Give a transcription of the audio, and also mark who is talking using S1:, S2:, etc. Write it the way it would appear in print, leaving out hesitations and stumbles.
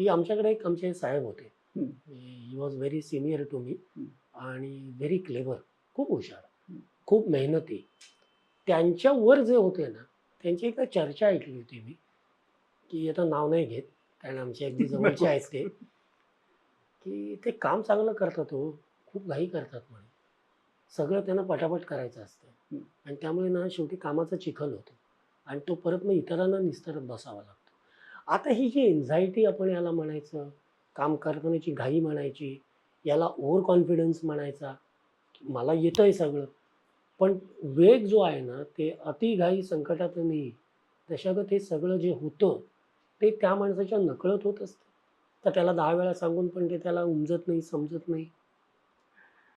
S1: की आमच्याकडे एक आमचे साहेब होते.
S2: हं,
S1: he was very senior to me
S2: hmm,
S1: आणि व्हेरी क्लेवर, खूप हुशार,
S2: हं.
S1: खूप मेहनती. त्यांच्यावर जे होते ना, त्यांची एकदा चर्चा ऐकली होती मी, की आता नाव नाही घेत, कारण आमचे अगदी जवळचे
S2: नको.
S1: आहेत ते, की ते काम चांगलं करतात हो, खूप घाई करतात म्हणे. सगळं त्यांना पटापट करायचं असतं
S2: हं,
S1: आणि त्यामुळे ना शेवटी कामाचा चिखल होतो आणि तो परत मग इतरांना निस्तरत बसावा लागतो. आता ही जी एन्झायटी आपण याला म्हणायचं, काम करतानाची घाई म्हणायची, याला ओव्हर कॉन्फिडन्स म्हणायचा, मला येतंय सगळं. पण वेग जो आहे ना, ते अतिघाई संकटात नाही. तशागत हे सगळं जे होतं, ते त्या माणसाच्या नकळत होत असतं. तर त्याला 10 वेळा सांगून पण ते त्याला उमजत नाही, समजत नाही.